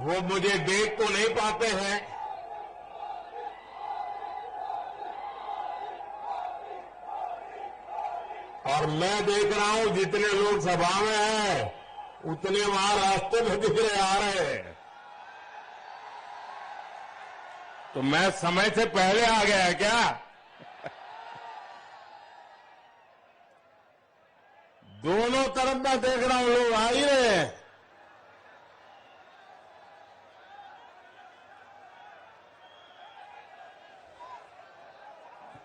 वो मुझे देख तो नहीं पाते हैं, और मैं देख रहा हूं जितने लोग सभा में हैं उतने वहां रास्ते में दिख रहे आ रहे हैं। तो मैं समय से पहले आ गया है क्या? दोनों तरफ मैं देख रहा हूं लोग आ ही रहे हैं।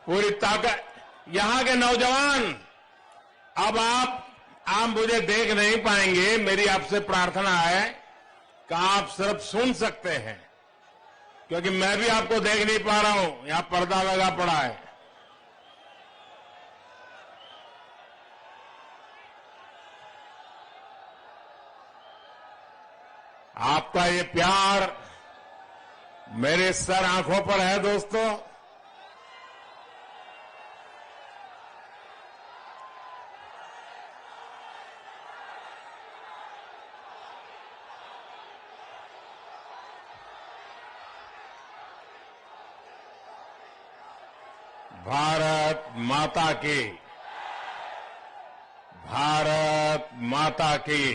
पूरी ताकत। यहां के नौजवान, अब आप मुझे देख नहीं पाएंगे। मेरी आपसे प्रार्थना है कि आप सिर्फ सुन सकते हैं, क्योंकि मैं भी आपको देख नहीं पा रहा हूं, यहां पर्दा लगा पड़ा है। आपका ये प्यार मेरे सर आंखों पर है दोस्तों। भारत माता की, भारत माता की,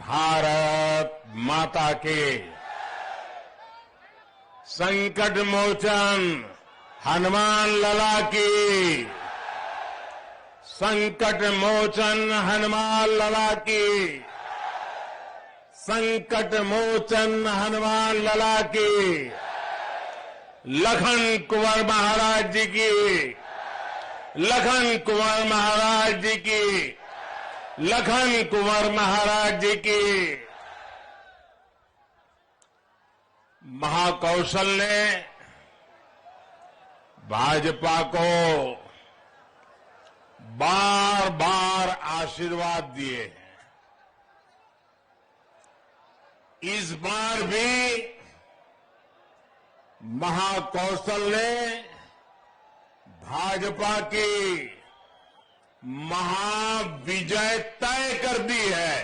भारत माता की। संकट मोचन हनुमान लला की, संकट मोचन हनुमान लला की, संकट मोचन हनुमान लला की। लखन कुंवर महाराज जी की, लखन कुंवर महाराज जी की, लखन कुंवर महाराज जी की। महाकौशल ने भाजपा को बार बार आशीर्वाद दिए हैं। इस बार भी महाकौशल ने भाजपा की महाविजय तय कर दी है।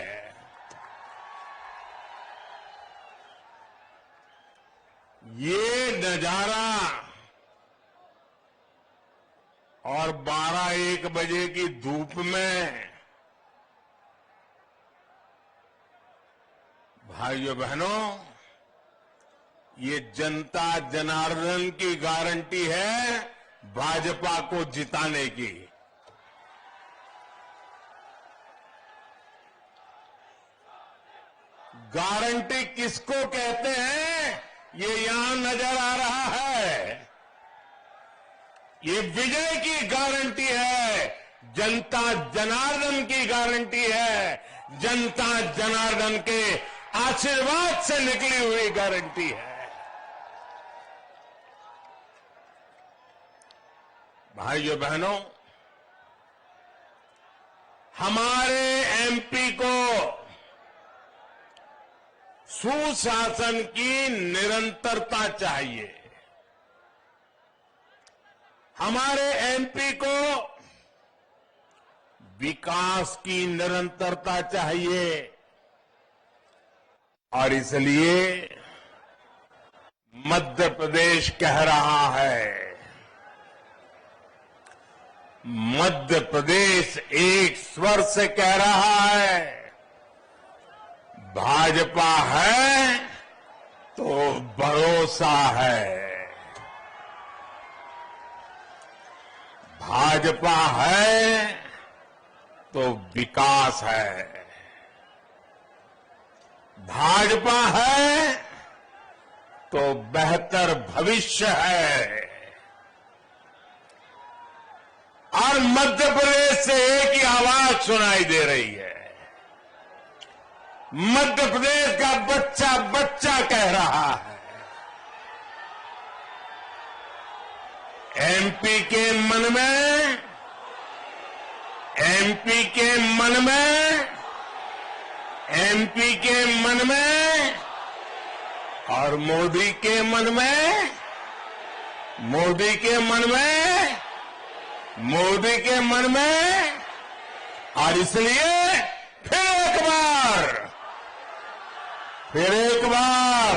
ये नजारा और 12-1 बजे की धूप में भाइयों बहनों, ये जनता जनार्दन की गारंटी है भाजपा को जिताने की। गारंटी किसको कहते हैं ये यहां नजर आ रहा है। ये विजय की गारंटी है, जनता जनार्दन की गारंटी है, जनता जनार्दन के आशीर्वाद से निकली हुई गारंटी है। भाइयों बहनों, हमारे एमपी को सुशासन की निरंतरता चाहिए। हमारे एमपी को विकास की निरंतरता चाहिए, और इसलिए मध्य प्रदेश कह रहा है, मध्य प्रदेश एक स्वर से कह रहा है, भाजपा है तो भरोसा है, भाजपा है तो विकास है, भाजपा है तो बेहतर भविष्य है। और मध्य प्रदेश से एक ही आवाज सुनाई दे रही है। मध्य प्रदेश का बच्चा बच्चा कह रहा है, एमपी के मन में, एमपी के मन में, एमपी के मन में और मोदी के मन में, मोदी के मन में, मोदी के मन में। और इसलिए फिर एक बार फिर एक बार,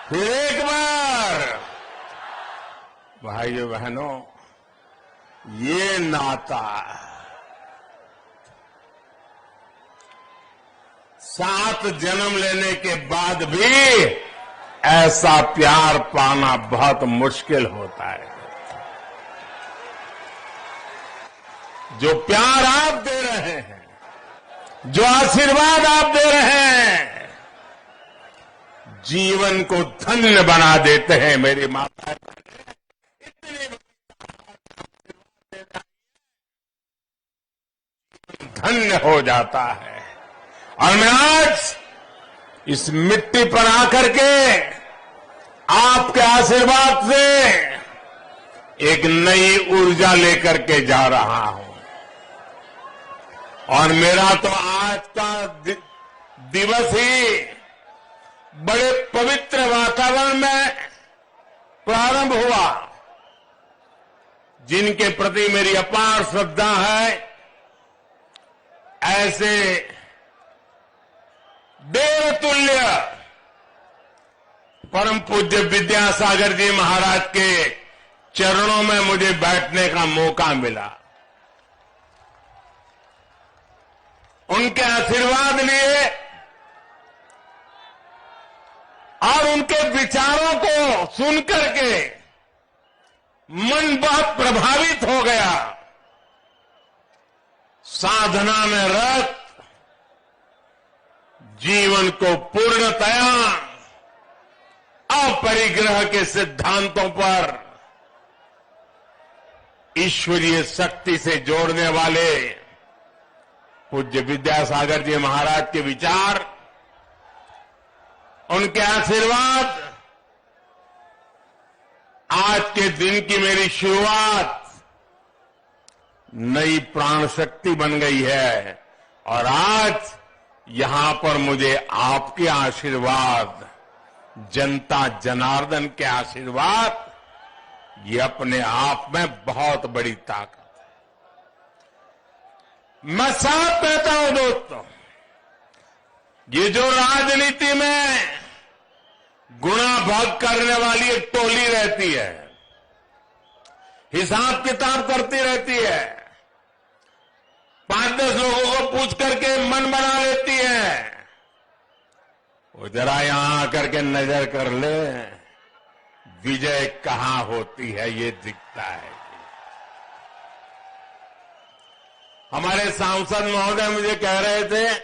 फिर एक बार। भाइयों बहनों, ये नाता, 7 जन्म लेने के बाद भी ऐसा प्यार पाना बहुत मुश्किल होता है। जो प्यार आप दे रहे हैं, जो आशीर्वाद आप दे रहे हैं, जीवन को धन्य बना देते हैं। मेरी माता धन्य हो जाता है। और मैं आज इस मिट्टी पर आकर के आपके आशीर्वाद से एक नई ऊर्जा लेकर के जा रहा हूं। और मेरा तो आज का दिवस ही बड़े पवित्र वातावरण में प्रारंभ हुआ। जिनके प्रति मेरी अपार श्रद्धा है, ऐसे देवतुल्य परम पूज्य विद्यासागर जी महाराज के चरणों में मुझे बैठने का मौका मिला। उनके आशीर्वाद लिए और उनके विचारों को सुनकर के मन बहुत प्रभावित हो गया। साधना में रत जीवन को पूर्णतया अपरिग्रह के सिद्धांतों पर ईश्वरीय शक्ति से जोड़ने वाले पूज्य विद्यासागर जी महाराज के विचार, उनके आशीर्वाद, आज के दिन की मेरी शुरुआत नई प्राण शक्ति बन गई है। और आज यहां पर मुझे आपके आशीर्वाद, जनता जनार्दन के आशीर्वाद, ये अपने आप में बहुत बड़ी ताकत है। मैं साफ कहता हूं दोस्तों, ये जो राजनीति में गुणा भाग करने वाली एक टोली रहती है, हिसाब किताब करती रहती है, 5-10 लोगों को पूछ करके मन बना लेती है, वो जरा यहां आकर के नजर कर ले, विजय कहां होती है ये दिखता है। हमारे सांसद महोदय मुझे कह रहे थे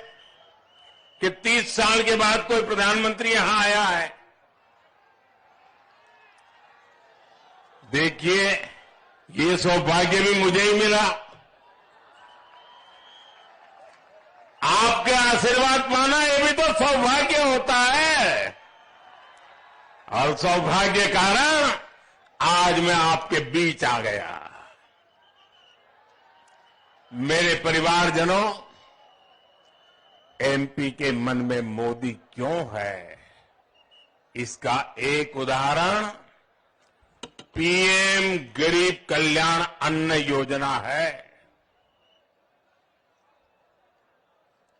कि 30 साल के बाद कोई प्रधानमंत्री यहां आया है। देखिए, ये सौभाग्य भी मुझे ही मिला। आपके आशीर्वाद पाना ये भी तो सौभाग्य होता है। और सौभाग्य कारण आज मैं आपके बीच आ गया। मेरे परिवारजनों, एमपी के मन में मोदी क्यों है, इसका एक उदाहरण पीएम गरीब कल्याण अन्न योजना है।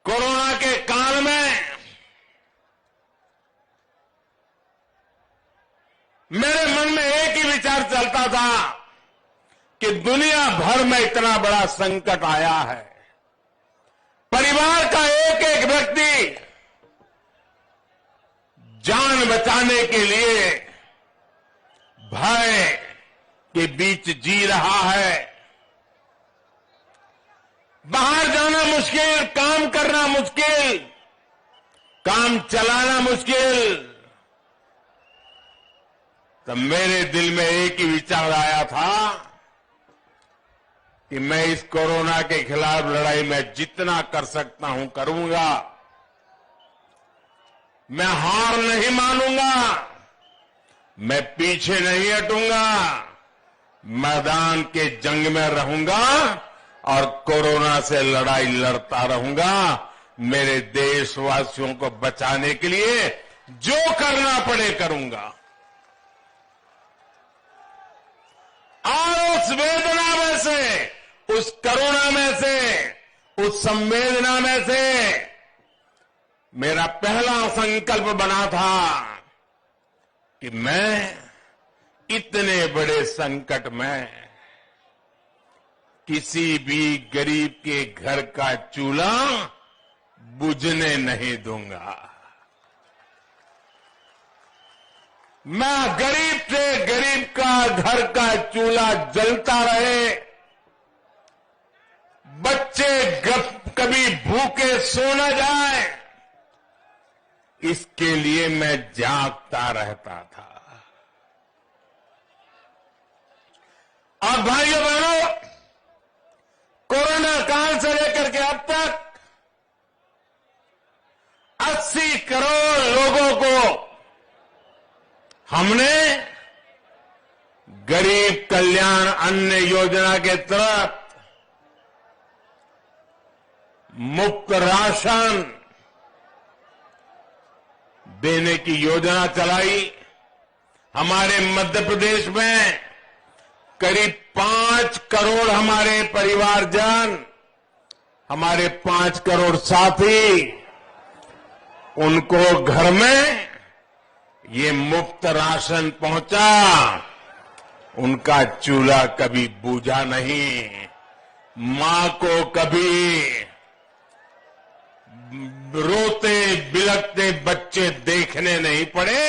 कोरोना के काल में मेरे मन में एक ही विचार चलता था कि दुनिया भर में इतना बड़ा संकट आया है, परिवार का एक एक व्यक्ति जान बचाने के लिए भय के बीच जी रहा है। बाहर जाना मुश्किल, काम करना मुश्किल, काम चलाना मुश्किल। तब मेरे दिल में एक ही विचार आया था कि मैं इस कोरोना के खिलाफ लड़ाई में जितना कर सकता हूं करूंगा। मैं हार नहीं मानूंगा, मैं पीछे नहीं हटूंगा, मैदान के जंग में रहूंगा और कोरोना से लड़ाई लड़ता रहूंगा। मेरे देशवासियों को बचाने के लिए जो करना पड़े करूंगा। और उस वेदना में से, उस करुणा में से, उस संवेदना में से मेरा पहला संकल्प बना था कि मैं इतने बड़े संकट में किसी भी गरीब के घर का चूल्हा बुझने नहीं दूंगा। मैं गरीब से गरीब का घर का चूल्हा जलता रहे, बच्चे कभी भूखे सो न जाए, इसके लिए मैं जागता रहता था। और भाइयों बहनों, कोरोना काल से लेकर के अब तक 80 करोड़ लोगों को हमने गरीब कल्याण अन्न योजना के तहत मुफ्त राशन देने की योजना चलाई। हमारे मध्य प्रदेश में करीब 5 करोड़ हमारे परिवारजन, हमारे 5 करोड़ साथी, उनको घर में ये मुफ्त राशन पहुंचा। उनका चूल्हा कभी बूझा नहीं, मां को कभी रोते बिलखते बच्चे देखने नहीं पड़े।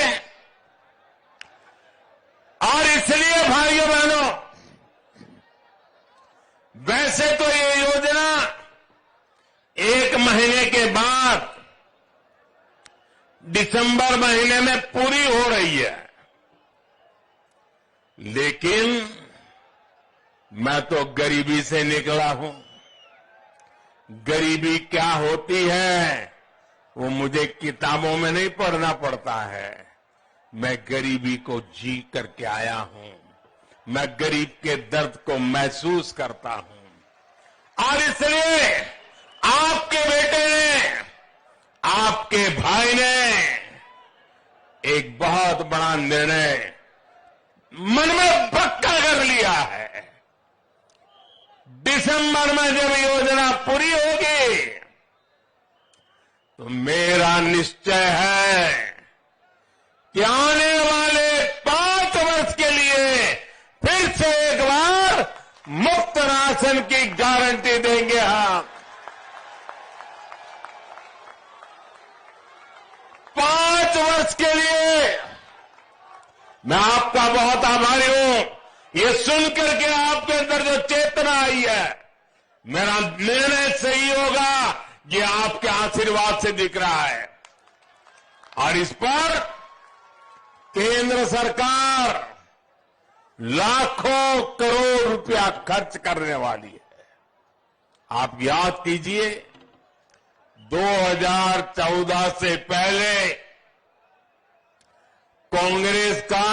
और इसलिए भाइयों बहनों, वैसे तो ये योजना 1 महीने के बाद दिसंबर महीने में पूरी हो रही है, लेकिन मैं तो गरीबी से निकला हूं। गरीबी क्या होती है वो मुझे किताबों में नहीं पढ़ना पड़ता है। मैं गरीबी को जी करके आया हूं। मैं गरीब के दर्द को महसूस करता हूं। और इसलिए आपके बेटे ने, आपके भाई ने एक बहुत बड़ा निर्णय मन में पक्का कर लिया है। दिसंबर में जब योजना पूरी होगी तो मेरा निश्चय है कि आने वाले 5 वर्ष के लिए फिर से एक बार मुफ्त राशन की गारंटी देंगे हम। 5 वर्ष के लिए मैं आपका बहुत आभारी हूं। ये सुनकर के आपके अंदर जो चेतना आई है, मेरा निर्णय सही होगा, ये आपके आशीर्वाद से दिख रहा है। और इस पर केंद्र सरकार लाखों करोड़ रुपया खर्च करने वाली है। आप याद कीजिए, 2014 से पहले कांग्रेस का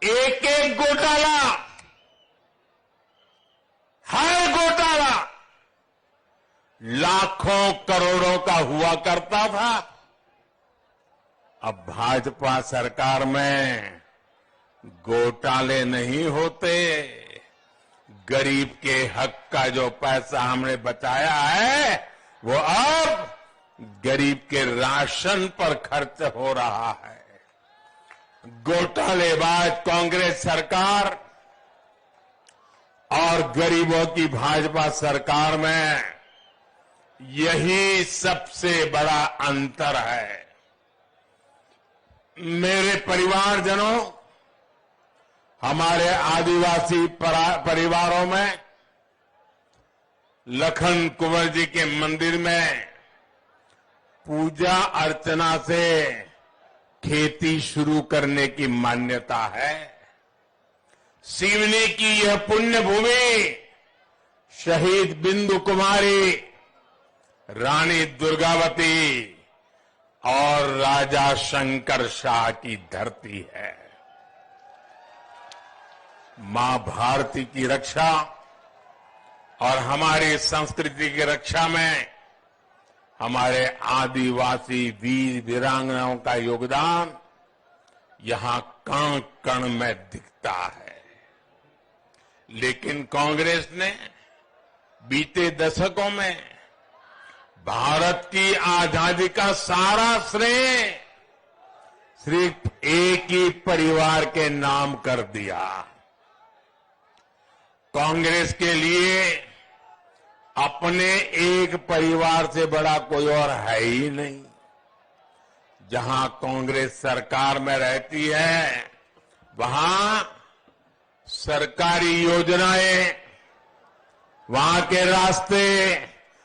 एक घोटाला, हर घोटाला लाखों करोड़ों का हुआ करता था। अब भाजपा सरकार में घोटाले नहीं होते। गरीब के हक का जो पैसा हमने बचाया है वो अब गरीब के राशन पर खर्च हो रहा है। घोटालेबाज कांग्रेस सरकार और गरीबों की भाजपा सरकार में यही सबसे बड़ा अंतर है। मेरे परिवारजनों, हमारे आदिवासी परिवारों में लखन कुंवर जी के मंदिर में पूजा अर्चना से खेती शुरू करने की मान्यता है। सिवनी की यह पुण्य भूमि शहीद बिंदु कुमारी, रानी दुर्गावती और राजा शंकर शाह की धरती है। मां भारती की रक्षा और हमारी संस्कृति की रक्षा में हमारे आदिवासी वीर वीरांगनाओं का योगदान यहां कण कण में दिखता है। लेकिन कांग्रेस ने बीते दशकों में भारत की आजादी का सारा श्रेय सिर्फ एक ही परिवार के नाम कर दिया। कांग्रेस के लिए अपने एक परिवार से बड़ा कोई और है ही नहीं। जहां कांग्रेस सरकार में रहती है, वहां सरकारी योजनाएं, वहां के रास्ते,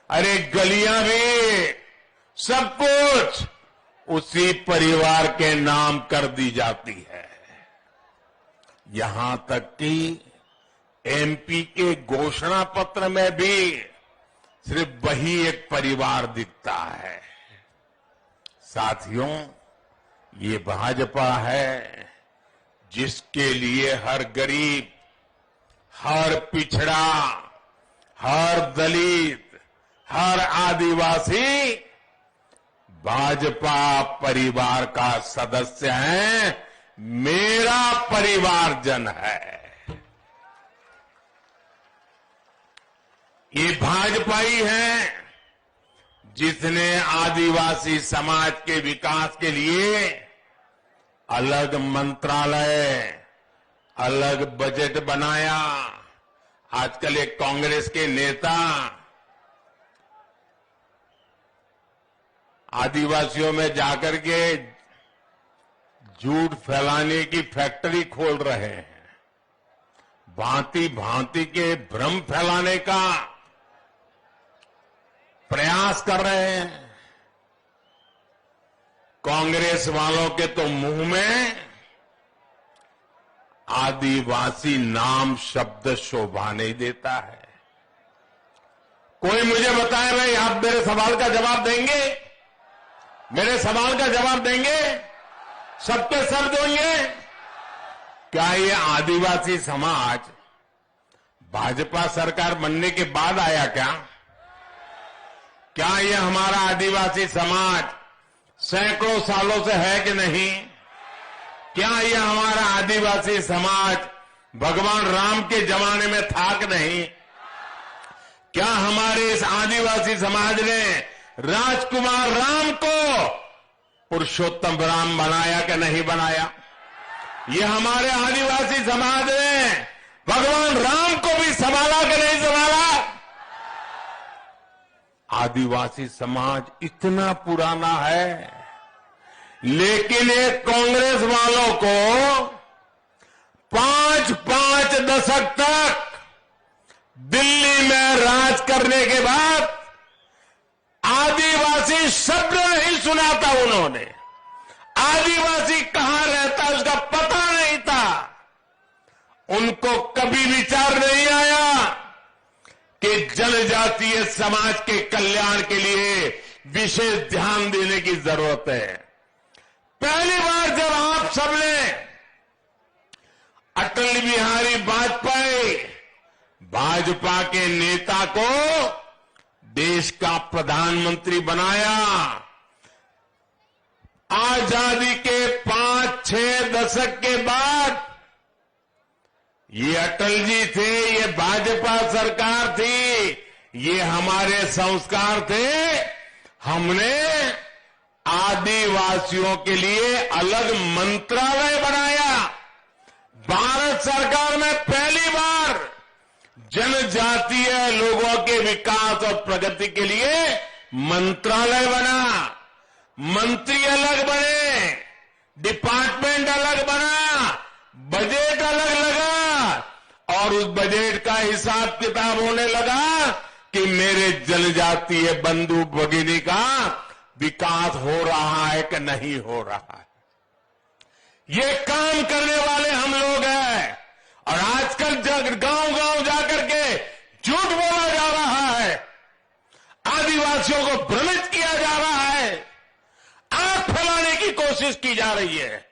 अरे गलियां भी, सब कुछ उसी परिवार के नाम कर दी जाती है। यहां तक कि एमपी के घोषणा पत्र में भी सिर्फ वही एक परिवार दिखता है। साथियों, ये भाजपा है जिसके लिए हर गरीब, हर पिछड़ा, हर दलित, हर आदिवासी भाजपा परिवार का सदस्य है, मेरा परिवारजन है। ये भाजपा ही है जिसने आदिवासी समाज के विकास के लिए अलग मंत्रालय, अलग बजट बनाया। आजकल एक कांग्रेस के नेता आदिवासियों में जाकर के झूठ फैलाने की फैक्ट्री खोल रहे हैं, भांति भांति के भ्रम फैलाने का प्रयास कर रहे हैं। कांग्रेस वालों के तो मुंह में आदिवासी नाम शब्द शोभा नहीं देता है। कोई मुझे बताए भाई, आप मेरे सवाल का जवाब देंगे? मेरे सवाल का जवाब देंगे? सबके सब देंगे? क्या ये आदिवासी समाज भाजपा सरकार बनने के बाद आया क्या? क्या ये हमारा आदिवासी समाज सैकड़ों सालों से है कि नहीं? क्या ये हमारा आदिवासी समाज भगवान राम के जमाने में था कि नहीं? क्या हमारे इस आदिवासी समाज ने राजकुमार राम को पुरुषोत्तम राम बनाया कि नहीं बनाया? ये हमारे आदिवासी समाज ने भगवान राम को भी संभाला कि नहीं संभाला? आदिवासी समाज इतना पुराना है, लेकिन एक कांग्रेस वालों को 5-5 दशक तक दिल्ली में राज करने के बाद आदिवासी शब्द नहीं सुना था। उन्होंने आदिवासी कहां रहता है उसका पता नहीं था। उनको कभी विचार नहीं आया कि जनजातीय समाज के कल्याण के लिए विशेष ध्यान देने की जरूरत है। पहली बार जब आप सबने अटल बिहारी वाजपेयी भाजपा के नेता को देश का प्रधानमंत्री बनाया, आजादी के 5-6 दशक के बाद ये अटल जी थे, ये भाजपा सरकार थी, ये हमारे संस्कार थे। हमने आदिवासियों के लिए अलग मंत्रालय बनाया। भारत सरकार में पहली बार जनजातीय लोगों के विकास और प्रगति के लिए मंत्रालय बना, मंत्री अलग बने, डिपार्टमेंट अलग बना, बजट अलग लगा और उस बजट का हिसाब किताब होने लगा कि मेरे जनजातीय बंधु भगिनी का विकास हो रहा है कि नहीं हो रहा है। ये काम करने वाले हम लोग हैं। और आजकल गांव-गांव जाकर के झूठ बोला जा रहा है, आदिवासियों को भ्रमित किया जा रहा है, आग फैलाने की कोशिश की जा रही है।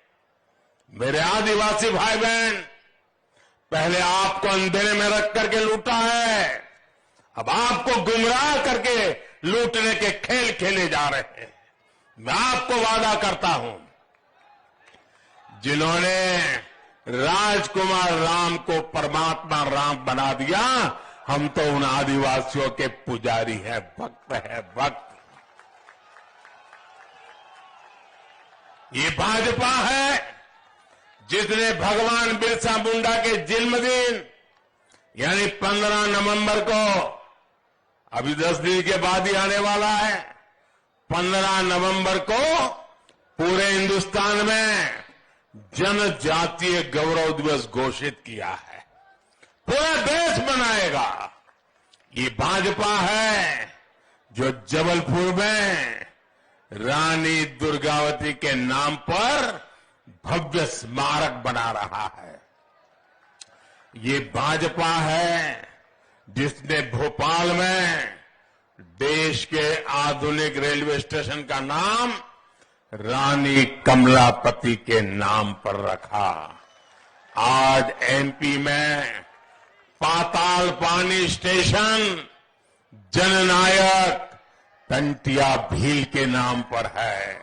मेरे आदिवासी भाई बहन, पहले आपको अंधेरे में रख करके लूटा है, अब आपको गुमराह करके लूटने के खेल खेले जा रहे हैं। मैं आपको वादा करता हूं, जिन्होंने राजकुमार राम को परमात्मा राम बना दिया, हम तो उन आदिवासियों के पुजारी हैं, भक्त हैं, भक्त। ये भाजपा है जिसने भगवान बिरसा मुंडा के जन्मदिन यानी 15 नवंबर को, अभी 10 दिन के बाद ही आने वाला है, 15 नवंबर को पूरे हिंदुस्तान में जनजातीय गौरव दिवस घोषित किया है। पूरा देश मनाएगा। ये भाजपा है जो जबलपुर में रानी दुर्गावती के नाम पर भव्य स्मारक बना रहा है। ये भाजपा है जिसने भोपाल में देश के आधुनिक रेलवे स्टेशन का नाम रानी कमलापति के नाम पर रखा। आज एमपी में पाताल पानी स्टेशन जननायक टंटिया भील के नाम पर है।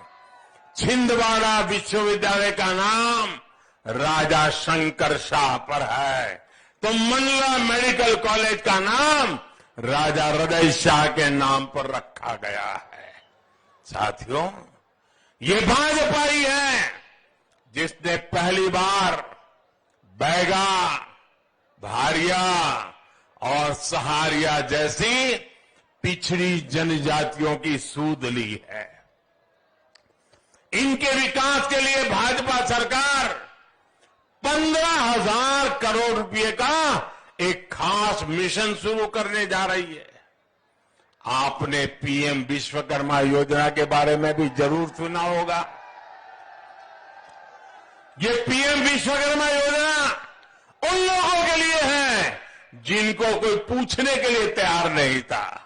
छिंदवाड़ा विश्वविद्यालय का नाम राजा शंकर शाह पर है, तो मंडला मेडिकल कॉलेज का नाम राजा हृदय शाह के नाम पर रखा गया है। साथियों, ये भाजपा ही है जिसने पहली बार बैगा, भारिया और सहारिया जैसी पिछड़ी जनजातियों की सूद ली है। इनके विकास के लिए भाजपा सरकार 15,000 करोड़ रुपए का एक खास मिशन शुरू करने जा रही है। आपने पीएम विश्वकर्मा योजना के बारे में भी जरूर सुना होगा। ये पीएम विश्वकर्मा योजना उन लोगों के लिए है जिनको कोई पूछने के लिए तैयार नहीं था।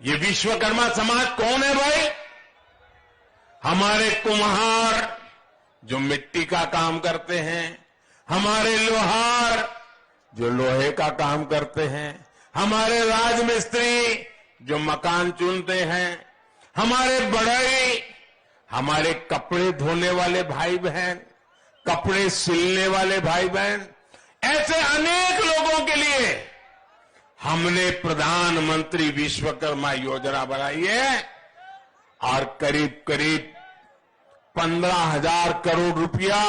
ये विश्वकर्मा समाज कौन है भाई? हमारे कुम्हार जो मिट्टी का काम करते हैं, हमारे लोहार जो लोहे का काम करते हैं, हमारे राजमिस्त्री जो मकान चुनते हैं, हमारे बढ़ई, हमारे कपड़े धोने वाले भाई बहन, कपड़े सिलने वाले भाई बहन, ऐसे अनेक लोगों के लिए हमने प्रधानमंत्री विश्वकर्मा योजना बनाई है और करीब करीब 15,000 करोड़ रुपया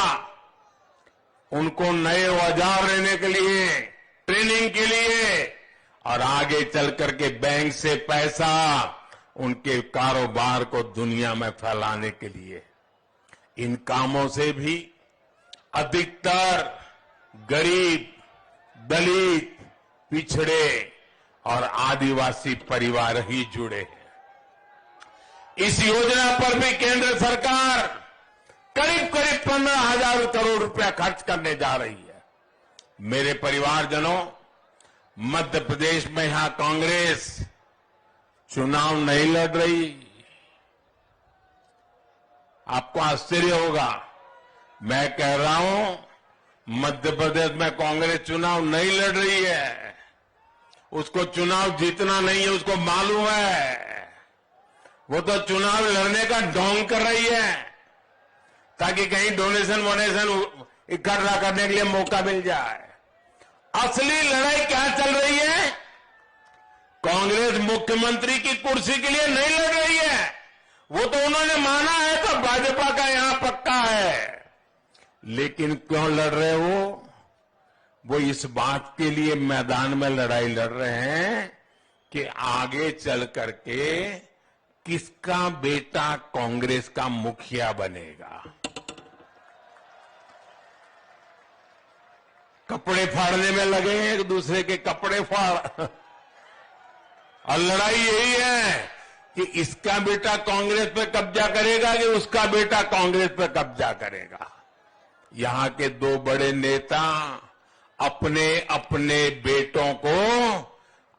उनको नए औजार लेने के लिए, ट्रेनिंग के लिए और आगे चल करके बैंक से पैसा उनके कारोबार को दुनिया में फैलाने के लिए। इन कामों से भी अधिकतर गरीब, दलित, पिछड़े और आदिवासी परिवार ही जुड़े हैं। इस योजना पर भी केंद्र सरकार करीब करीब 15,000 करोड़ रुपया खर्च करने जा रही है। मेरे परिवारजनों, मध्य प्रदेश में यहां कांग्रेस चुनाव नहीं लड़ रही। आपको आश्चर्य होगा, मैं कह रहा हूं मध्य प्रदेश में कांग्रेस चुनाव नहीं लड़ रही है। उसको चुनाव जीतना नहीं है, उसको मालूम है। वो तो चुनाव लड़ने का ढोंग कर रही है ताकि कहीं डोनेशन इकट्ठा करने के लिए मौका मिल जाए। असली लड़ाई क्या चल रही है? कांग्रेस मुख्यमंत्री की कुर्सी के लिए नहीं लड़ रही है। वो तो उन्होंने माना है तो भाजपा का यहां पक्का है। लेकिन क्यों लड़ रहे वो इस बात के लिए मैदान में लड़ाई लड़ रहे हैं कि आगे चल करके किसका बेटा कांग्रेस का मुखिया बनेगा। कपड़े फाड़ने में लगे हैं, एक दूसरे के कपड़े फाड़ और लड़ाई यही है कि इसका बेटा कांग्रेस पे कब्जा करेगा कि उसका बेटा कांग्रेस पे कब्जा करेगा। यहां के दो बड़े नेता अपने अपने बेटों को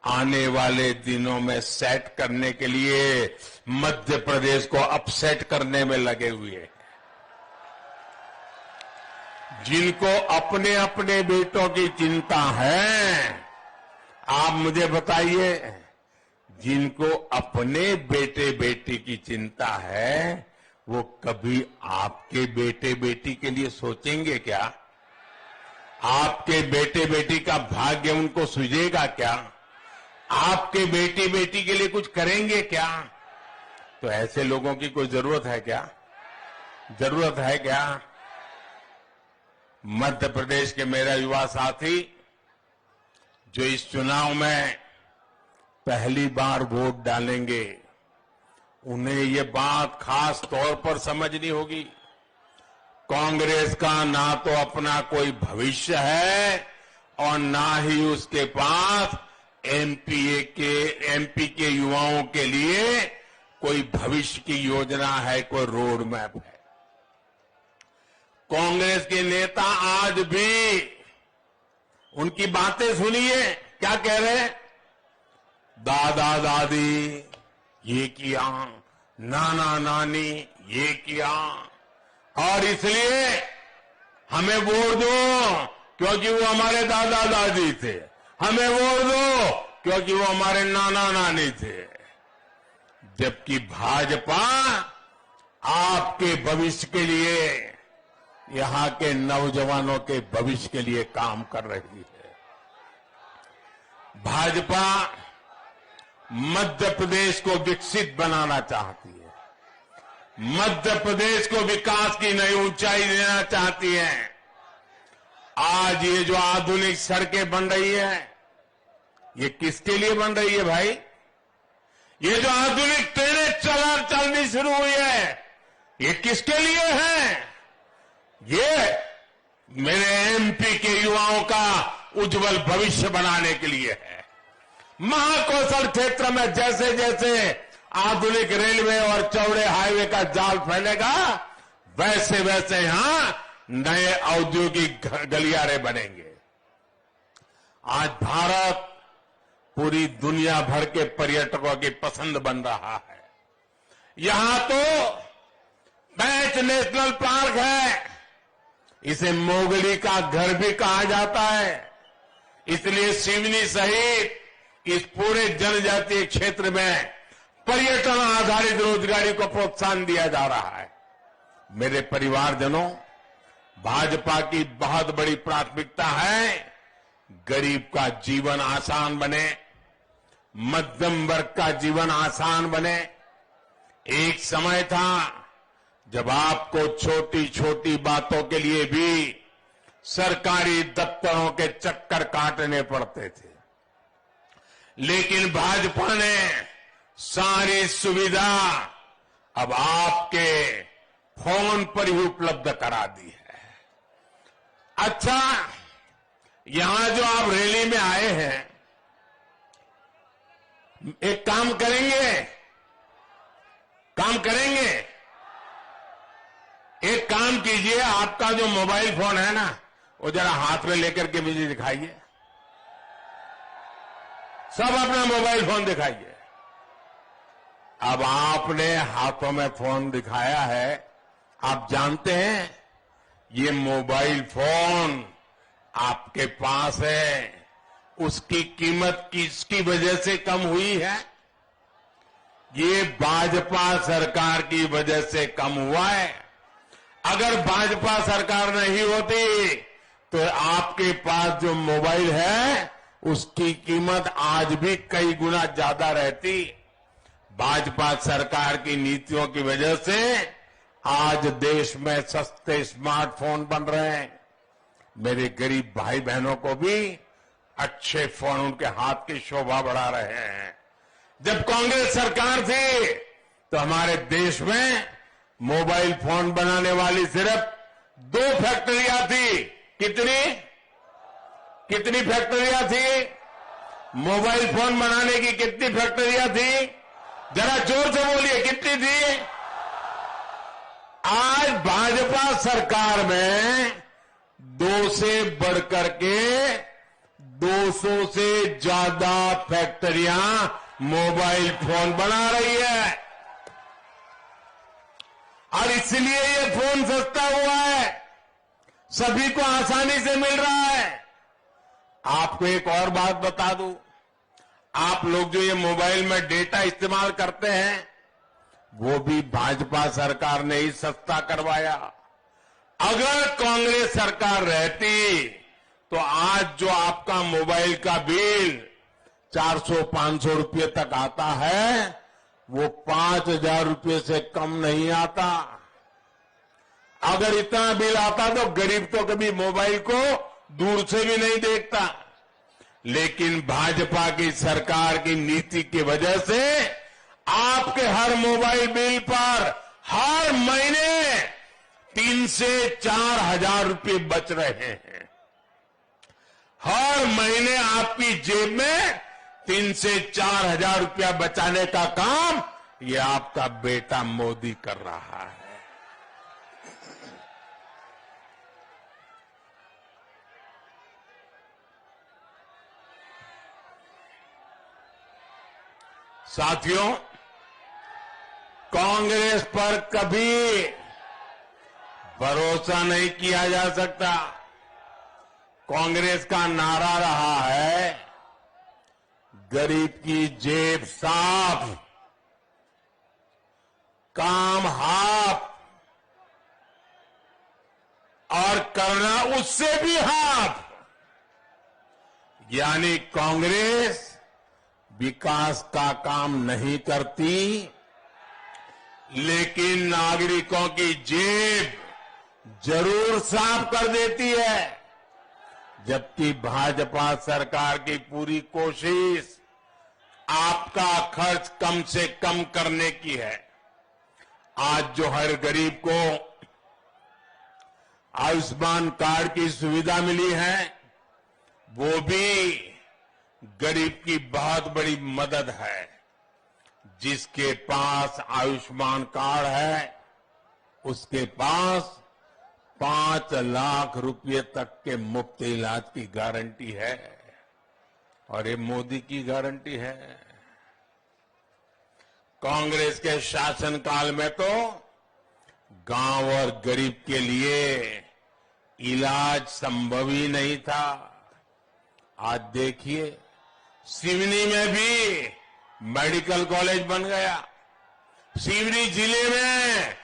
आने वाले दिनों में सेट करने के लिए मध्य प्रदेश को अपसेट करने में लगे हुए हैं। जिनको अपने अपने बेटों की चिंता है, आप मुझे बताइए, जिनको अपने बेटे बेटी की चिंता है वो कभी आपके बेटे बेटी के लिए सोचेंगे क्या? आपके बेटे बेटी का भाग्य उनको सूझेगा क्या? आपके बेटे बेटी के लिए कुछ करेंगे क्या? तो ऐसे लोगों की कोई जरूरत है क्या? जरूरत है क्या? मध्य प्रदेश के मेरा युवा साथी जो इस चुनाव में पहली बार वोट डालेंगे, उन्हें ये बात खास तौर पर समझनी होगी। कांग्रेस का ना तो अपना कोई भविष्य है और ना ही उसके पास एमपी के युवाओं के लिए कोई भविष्य की योजना है, कोई रोड मैप है। कांग्रेस के नेता आज भी उनकी बातें सुनिए, क्या कह रहे हैं? दादा दादी ये किया, नाना नानी ये किया, और इसलिए हमें वोट दो क्योंकि वो हमारे दादा दादी थे, हमें वोट दो क्योंकि वो हमारे नाना नानी थे। जबकि भाजपा आपके भविष्य के लिए, यहां के नौजवानों के भविष्य के लिए काम कर रही है। भाजपा मध्य प्रदेश को विकसित बनाना चाहती है, मध्य प्रदेश को विकास की नई ऊंचाई देना चाहती है। आज ये जो आधुनिक सड़कें बन रही है, ये किसके लिए बन रही है भाई? ये जो आधुनिक ट्रेनें चलनी शुरू हुई है, ये किसके लिए है? ये मेरे एमपी के युवाओं का उज्जवल भविष्य बनाने के लिए है। महाकौशल क्षेत्र में जैसे जैसे आधुनिक रेलवे और चौड़े हाईवे का जाल फैलेगा, वैसे वैसे यहां नए औद्योगिक गलियारे बनेंगे। आज भारत पूरी दुनिया भर के पर्यटकों की पसंद बन रहा है। यहां तो पैंच नेशनल पार्क है, इसे मोगली का घर भी कहा जाता है। इसलिए सिवनी सहित इस पूरे जनजातीय क्षेत्र में पर्यटन आधारित रोजगारी को प्रोत्साहन दिया जा रहा है। मेरे परिवारजनों, भाजपा की बहुत बड़ी प्राथमिकता है गरीब का जीवन आसान बने, मध्यम वर्ग का जीवन आसान बने। एक समय था जब आपको छोटी छोटी बातों के लिए भी सरकारी दफ्तरों के चक्कर काटने पड़ते थे, लेकिन भाजपा ने सारी सुविधा अब आपके फोन पर ही उपलब्ध करा दी है। अच्छा, यहां जो आप रैली में आए हैं, एक काम करेंगे, एक काम कीजिए, आपका जो मोबाइल फोन है ना, वो जरा हाथ में लेकर के मुझे दिखाइए। सब अपना मोबाइल फोन दिखाइए। अब आपने हाथों में फोन दिखाया है, आप जानते हैं ये मोबाइल फोन आपके पास है, उसकी कीमत किसकी वजह से कम हुई है? ये भाजपा सरकार की वजह से कम हुआ है। अगर भाजपा सरकार नहीं होती तो आपके पास जो मोबाइल है उसकी कीमत आज भी कई गुना ज्यादा रहती। भाजपा सरकार की नीतियों की वजह से आज देश में सस्ते स्मार्टफोन बन रहे हैं। मेरे गरीब भाई बहनों को भी अच्छे फोन उनके हाथ की शोभा बढ़ा रहे हैं। जब कांग्रेस सरकार थी तो हमारे देश में मोबाइल फोन बनाने वाली सिर्फ 2 फैक्ट्रियां थी। कितनी फैक्ट्रियां थी? मोबाइल फोन बनाने की कितनी फैक्ट्रियां थी? जरा जोर से बोलिए, कितनी थी? आज भाजपा सरकार में 2 से बढ़कर के 200 से ज्यादा फैक्ट्रियां मोबाइल फोन बना रही है, और इसलिए ये फोन सस्ता हुआ है, सभी को आसानी से मिल रहा है। आपको एक और बात बता दूं, आप लोग जो ये मोबाइल में डेटा इस्तेमाल करते हैं, वो भी भाजपा सरकार ने ही सस्ता करवाया। अगर कांग्रेस सरकार रहती तो आज जो आपका मोबाइल का बिल 400-500 रुपये तक आता है, वो 5,000 रुपये से कम नहीं आता। अगर इतना बिल आता तो गरीब तो कभी मोबाइल को दूर से भी नहीं देखता। लेकिन भाजपा की सरकार की नीति की वजह से आपके हर मोबाइल बिल पर हर महीने 3 से 4 हजार रुपये बच रहे हैं। हर महीने आपकी जेब में 3 से 4 हजार रुपया बचाने का काम ये आपका बेटा मोदी कर रहा है। साथियों, कांग्रेस पर कभी भरोसा नहीं किया जा सकता। कांग्रेस का नारा रहा है, गरीब की जेब साफ, काम हाफ और करना उससे भी हाफ। यानी कांग्रेस विकास का काम नहीं करती, लेकिन नागरिकों की जेब जरूर साफ कर देती है। जबकि भाजपा सरकार की पूरी कोशिश आपका खर्च कम से कम करने की है। आज जो हर गरीब को आयुष्मान कार्ड की सुविधा मिली है, वो भी गरीब की बहुत बड़ी मदद है। जिसके पास आयुष्मान कार्ड है, उसके पास 5 लाख रुपए तक के मुफ्त इलाज की गारंटी है। और ये मोदी की गारंटी है। कांग्रेस के शासनकाल में तो गांव और गरीब के लिए इलाज संभव ही नहीं था। आज देखिए, सिवनी में भी मेडिकल कॉलेज बन गया। सिवनी जिले में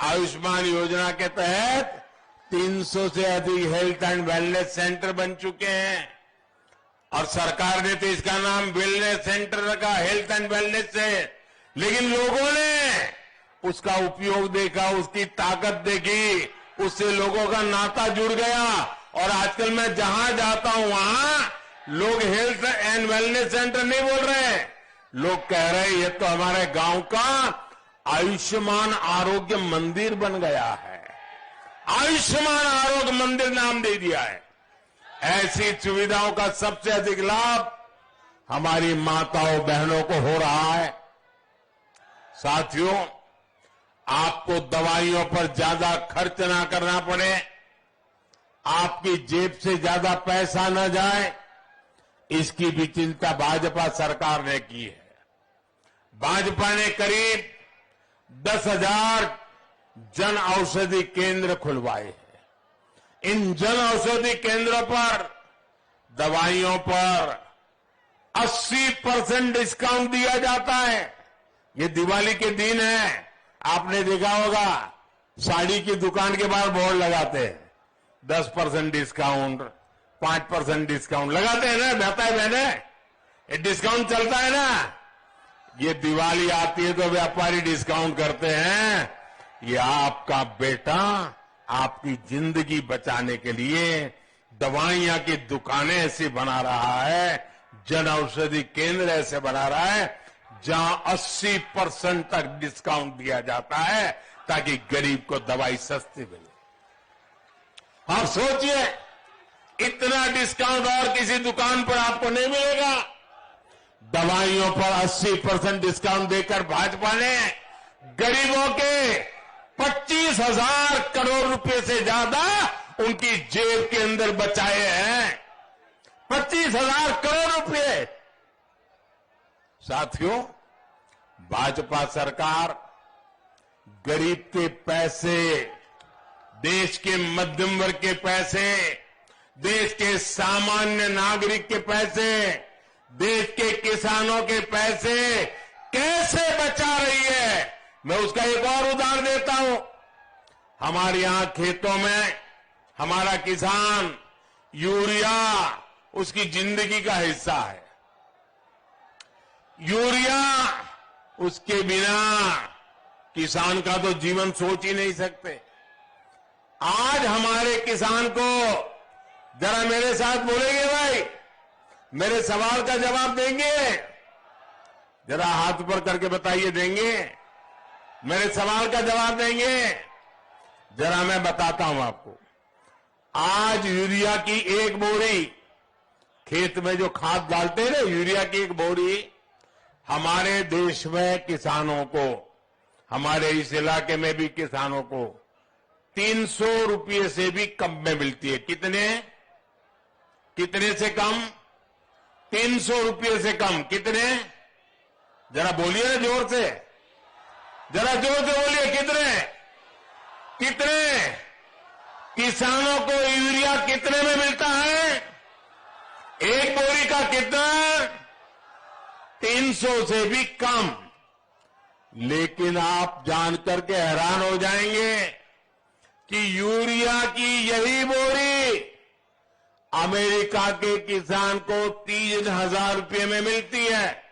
आयुष्मान योजना के तहत 300 से अधिक हेल्थ एंड वेलनेस सेंटर बन चुके हैं। और सरकार ने तो इसका नाम वेलनेस सेंटर रखा, हेल्थ एंड वेलनेस से। लेकिन लोगों ने उसका उपयोग देखा, उसकी ताकत देखी, उससे लोगों का नाता जुड़ गया। और आजकल मैं जहां जाता हूं वहां लोग हेल्थ एंड वेलनेस सेंटर नहीं बोल रहे हैं, लोग कह रहे हैं ये तो हमारे गांव का आयुष्मान आरोग्य मंदिर बन गया है। आयुष्मान आरोग्य मंदिर नाम दे दिया है। ऐसी सुविधाओं का सबसे अधिक लाभ हमारी माताओं बहनों को हो रहा है। साथियों, आपको दवाइयों पर ज्यादा खर्च ना करना पड़े, आपकी जेब से ज्यादा पैसा न जाए, इसकी भी चिंता भाजपा सरकार ने की है। भाजपा ने करीब 10,000 जन औषधि केंद्र खुलवाए हैं। इन जन औषधि केंद्रों पर दवाइयों पर 80% डिस्काउंट दिया जाता है। ये दिवाली के दिन है, आपने देखा होगा साड़ी की दुकान के बाहर बोर्ड लगाते हैं, 10% डिस्काउंट, 5% डिस्काउंट लगाते हैं ना, बहता है बहने, ये डिस्काउंट चलता है ना। ये दिवाली आती है तो व्यापारी डिस्काउंट करते हैं। ये आपका बेटा आपकी जिंदगी बचाने के लिए दवाइयां की दुकानें ऐसी बना रहा है, जन औषधि केंद्र ऐसे बना रहा है जहां 80% तक डिस्काउंट दिया जाता है, ताकि गरीब को दवाई सस्ती मिले। आप सोचिए, इतना डिस्काउंट और किसी दुकान पर आपको नहीं मिलेगा। दवाइयों पर 80% डिस्काउंट देकर भाजपा ने गरीबों के 25,000 करोड़ रुपए से ज्यादा उनकी जेब के अंदर बचाए हैं। 25,000 करोड़ रुपए। साथियों, भाजपा सरकार गरीब के पैसे, देश के मध्यम वर्ग के पैसे, देश के सामान्य नागरिक के पैसे, देश के किसानों के पैसे कैसे बचा रही है, मैं उसका एक और उदाहरण देता हूं। हमारे यहां खेतों में हमारा किसान यूरिया उसकी जिंदगी का हिस्सा है। यूरिया उसके बिना किसान का तो जीवन सोच ही नहीं सकते। आज हमारे किसान को जरा मेरे साथ बोलेंगे भाई, मेरे सवाल का जवाब देंगे? जरा हाथ ऊपर करके बताइए, देंगे? मेरे सवाल का जवाब देंगे? जरा मैं बताता हूं आपको। आज यूरिया की एक बोरी, खेत में जो खाद डालते हैं ना, यूरिया की एक बोरी हमारे देश में किसानों को, हमारे इस इलाके में भी किसानों को 300 रुपये से भी कम में मिलती है। कितने से कम? 300 रुपये से कम। कितने? जरा बोलिए ना जोर से, जरा जोर से बोलिए, कितने? किसानों को यूरिया कितने में मिलता है? एक बोरी का कितना? 300 से भी कम। लेकिन आप जानकर के हैरान हो जाएंगे कि यूरिया की यही बोरी अमेरिका के किसान को 3,000 रुपये में मिलती है।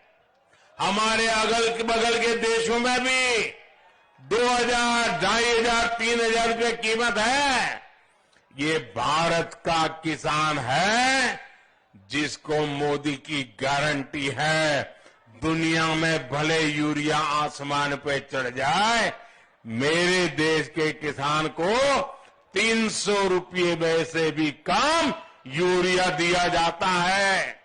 हमारे अगल बगल के देशों में भी 2,000, 2,500, 3,000 रुपये कीमत है। ये भारत का किसान है जिसको मोदी की गारंटी है, दुनिया में भले यूरिया आसमान पे चढ़ जाए, मेरे देश के किसान को 300 रुपये में से भी कम यूरिया दिया जाता है।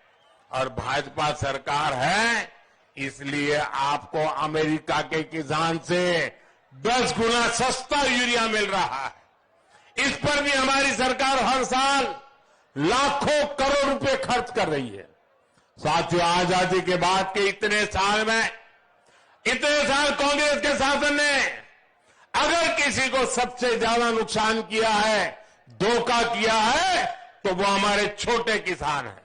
और भाजपा सरकार है, इसलिए आपको अमेरिका के किसान से 10 गुना सस्ता यूरिया मिल रहा है। इस पर भी हमारी सरकार हर साल लाखों करोड़ रुपए खर्च कर रही है। साथियों, आजादी के बाद के इतने साल कांग्रेस के शासन ने अगर किसी को सबसे ज्यादा नुकसान किया है, धोखा किया है, तो वो हमारे छोटे किसान हैं।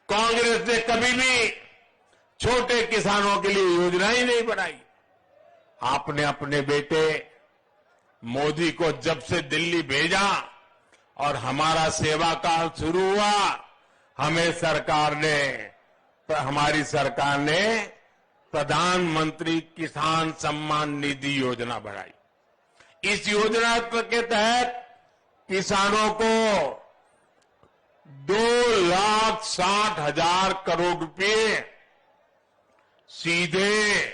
कांग्रेस ने कभी भी छोटे किसानों के लिए योजना ही नहीं बनाई। आपने अपने बेटे मोदी को जब से दिल्ली भेजा और हमारा सेवा काल शुरू हुआ, हमारी सरकार ने प्रधानमंत्री किसान सम्मान निधि योजना बनाई। इस योजना के तहत किसानों को 2,60,000 करोड़ रुपए सीधे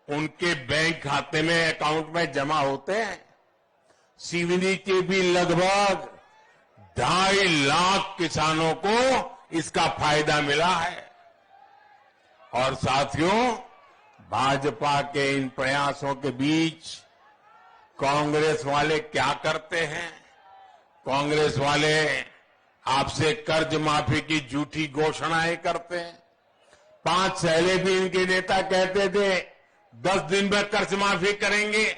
उनके बैंक खाते में, अकाउंट में जमा होते हैं। सीवनी के भी लगभग 2.5 लाख किसानों को इसका फायदा मिला है। और साथियों, भाजपा के इन प्रयासों के बीच कांग्रेस वाले क्या करते हैं? कांग्रेस वाले आपसे कर्ज माफी की झूठी घोषणाएं करते हैं। 5 पहले भी इनके नेता कहते थे 10 दिन में कर्ज माफी करेंगे।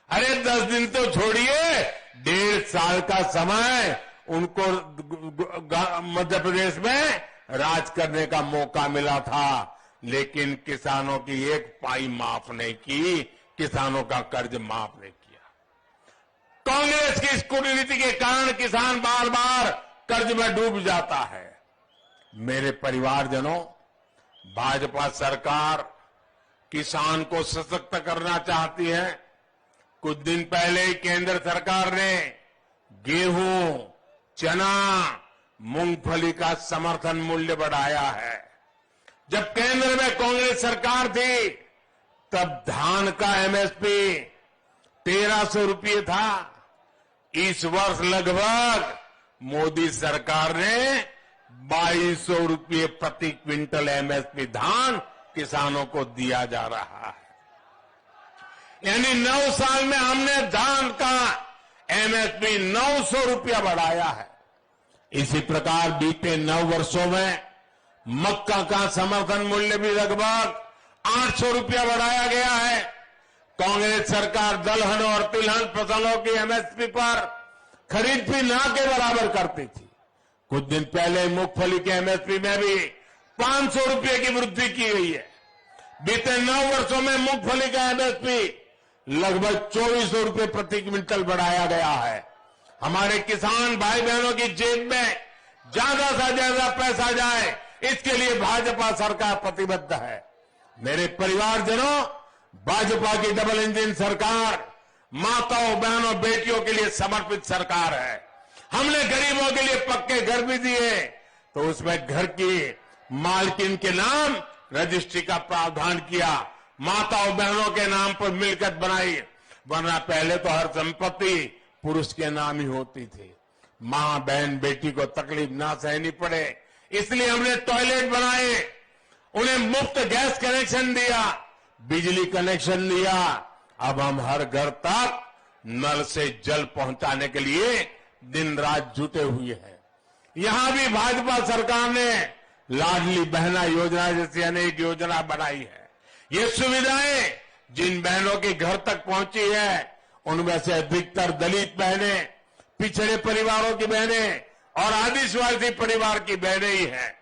अरे 10 दिन तो छोड़िए, 1.5 साल का समय उनको मध्य प्रदेश में राज करने का मौका मिला था, लेकिन किसानों की एक पाई माफ नहीं की, किसानों का कर्ज माफ नहीं किया। कांग्रेस की इस कूटनीति के कारण किसान बार बार कर्ज में डूब जाता है। मेरे परिवारजनों, भाजपा सरकार किसान को सशक्त करना चाहती है। कुछ दिन पहले ही केंद्र सरकार ने गेहूं, चना, मूंगफली का समर्थन मूल्य बढ़ाया है। जब केंद्र में कांग्रेस सरकार थी, तब धान का एमएसपी 1,300 रुपये था। इस वर्ष लगभग मोदी सरकार ने 2,200 रुपये प्रति क्विंटल एमएसपी धान किसानों को दिया जा रहा है। यानी 9 साल में हमने धान का एमएसपी 900 रुपया बढ़ाया है। इसी प्रकार बीते 9 वर्षों में मक्का का समर्थन मूल्य भी लगभग 800 रुपया बढ़ाया गया है। कांग्रेस सरकार दलहन और तिलहन फसलों की एमएसपी पर खरीद भी ना के बराबर करती थी। कुछ दिन पहले मूंगफली के एमएसपी में भी 500 रुपये की वृद्धि की गई है। बीते 9 वर्षों में मूंगफली का एमएसपी लगभग 2,400 रुपये प्रति क्विंटल बढ़ाया गया है। हमारे किसान भाई बहनों की जेब में ज्यादा से ज्यादा पैसा जाए, इसके लिए भाजपा सरकार प्रतिबद्ध है। मेरे परिवारजनों, भाजपा की डबल इंजन सरकार माताओं, बहनों, बेटियों के लिए समर्पित सरकार है। हमने गरीबों के लिए पक्के घर भी दिए, तो उसमें घर की मालकिन के नाम रजिस्ट्री का प्रावधान किया, माताओं बहनों के नाम पर मिलकत बनाई, वरना पहले तो हर संपत्ति पुरुष के नाम ही होती थी। मां, बहन, बेटी को तकलीफ ना सहनी पड़े, इसलिए हमने टॉयलेट बनाए, उन्हें मुफ्त गैस कनेक्शन दिया, बिजली कनेक्शन दिया। अब हम हर घर तक नल से जल पहुंचाने के लिए दिन रात जुटे हुए हैं। यहां भी भाजपा सरकार ने लाडली बहना योजना जैसी अनेक योजना बनाई है। ये सुविधाएं जिन बहनों के घर तक पहुंची है, उनमें से अधिकतर दलित बहनें, पिछड़े परिवारों की बहनें और आदिवासी परिवार की बहनें ही हैं।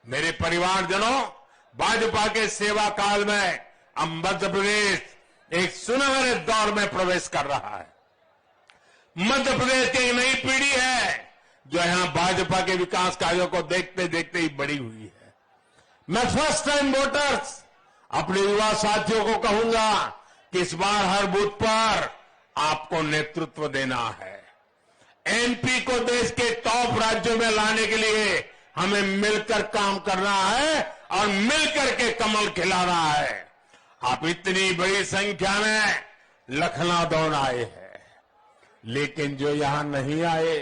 मेरे परिवारजनों, भाजपा के सेवा काल में अब मध्य प्रदेश एक सुनहरे दौर में प्रवेश कर रहा है। मध्य प्रदेश की एक नई पीढ़ी है जो यहां भाजपा के विकास कार्यों को देखते देखते ही बड़ी हुई है। मैं फर्स्ट टाइम वोटर्स अपने युवा साथियों को कहूंगा कि इस बार हर बूथ पर आपको नेतृत्व देना है। एमपी को देश के टॉप राज्यों में लाने के लिए हमें मिलकर काम करना है और मिलकर के कमल खिलाना है। आप इतनी बड़ी संख्या में लखनऊ आए हैं, लेकिन जो यहां नहीं आए,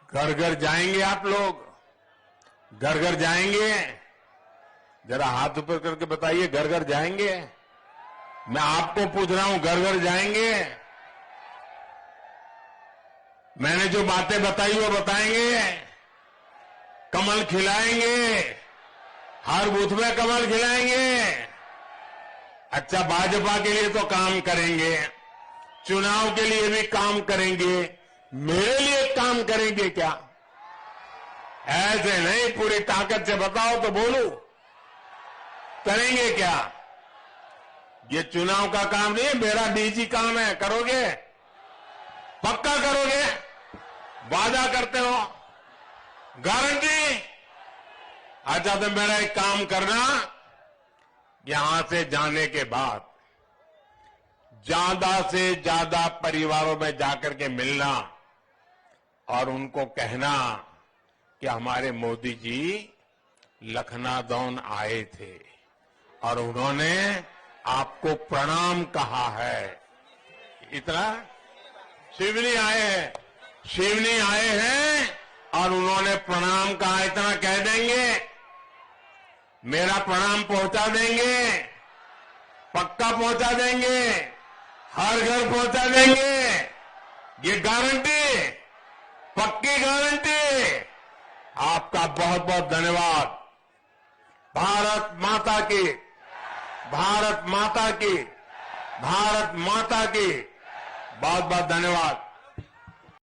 घर घर जाएंगे आप लोग? घर घर जाएंगे? जरा हाथ ऊपर करके बताइए, घर घर जाएंगे? मैं आपको पूछ रहा हूं, घर घर जाएंगे? मैंने जो बातें बताई वो बताएंगे? कमल खिलाएंगे? हर बूथ में कमल खिलाएंगे? अच्छा, भाजपा के लिए तो काम करेंगे, चुनाव के लिए भी काम करेंगे, मेरे लिए काम करेंगे क्या? ऐसे नहीं, पूरी ताकत से बताओ तो बोलूं, करेंगे क्या? ये चुनाव का काम नहीं है, मेरा निजी काम है। करोगे? पक्का करोगे? वादा करते हो? गारंटी? अच्छा, तो मेरा एक काम करना, यहां से जाने के बाद ज्यादा से ज्यादा परिवारों में जाकर के मिलना और उनको कहना कि हमारे मोदी जी लखनऊ आए थे और उन्होंने आपको प्रणाम कहा है। इतना शिवनी आए हैं और उन्होंने प्रणाम कहा, इतना कह देंगे, मेरा प्रणाम पहुंचा देंगे, पक्का पहुंचा देंगे, हर घर पहुंचा देंगे। ये गारंटी, पक्की गारंटी। आपका बहुत बहुत धन्यवाद। भारत माता की, भारत माता की, भारत माता की बहुत बहुत धन्यवाद।